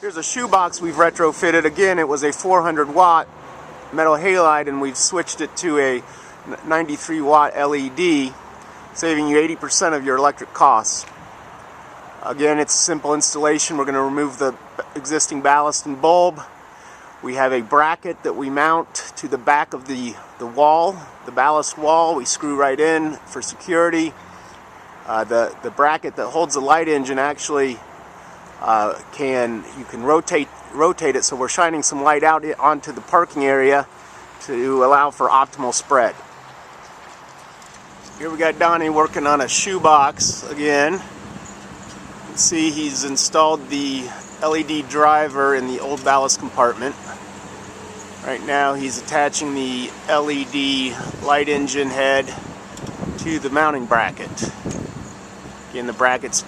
Here's a shoebox we've retrofitted. Again, it was a 400 watt metal halide and we've switched it to a 93 watt LED, saving you 80% of your electric costs. Again, it's a simple installation. We're going to remove the existing ballast and bulb. We have a bracket that we mount to the back of the wall, the ballast wall. We screw right in for security. The bracket that holds the light engine actually you can rotate it, so we're shining some light out onto the parking area to allow for optimal spread. Here we got Donnie working on a shoebox again. You can see he's installed the LED driver in the old ballast compartment. Right now he's attaching the LED light engine head to the mounting bracket. Again, the bracket's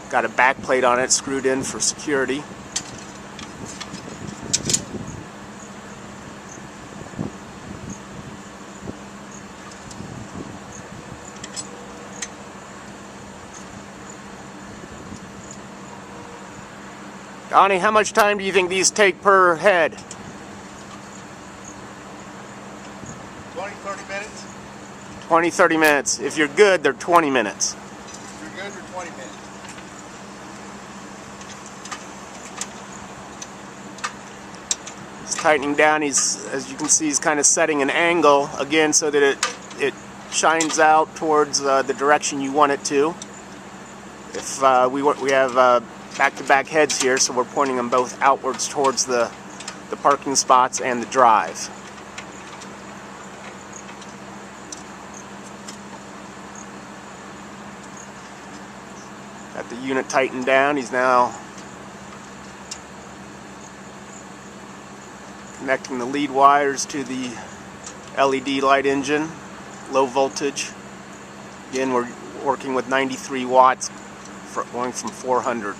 got a back plate on it screwed in for security. Donnie, how much time do you think these take per head? 20-30 minutes. 20-30 minutes. If you're good, they're 20 minutes. If you're good, they're 20 minutes. He's tightening down. As you can see, he's kind of setting an angle again so that it shines out towards the direction you want it to. If we have back-to-back heads here, so we're pointing them both outwards towards the parking spots and the drive. Got the unit tightened down. He's now connecting the lead wires to the LED light engine, low voltage. Again, we're working with 93 watts, going from 400.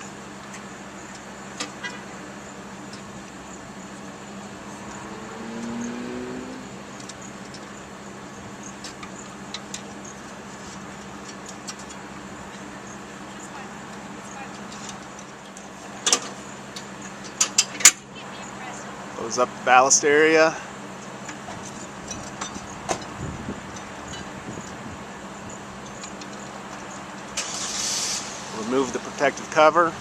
Close up the ballast area. Remove the protective cover.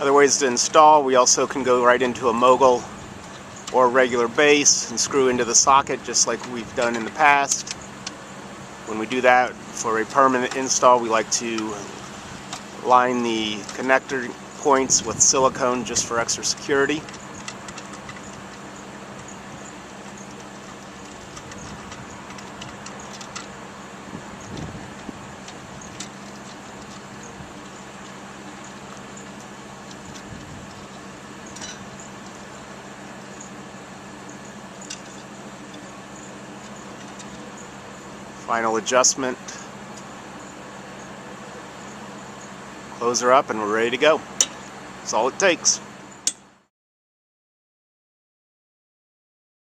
Other ways to install, we also can go right into a mogul or a regular base and screw into the socket just like we've done in the past. When we do that for a permanent install, we like to line the connector points with silicone just for extra security. Final adjustment. Close her up and we're ready to go. That's all it takes.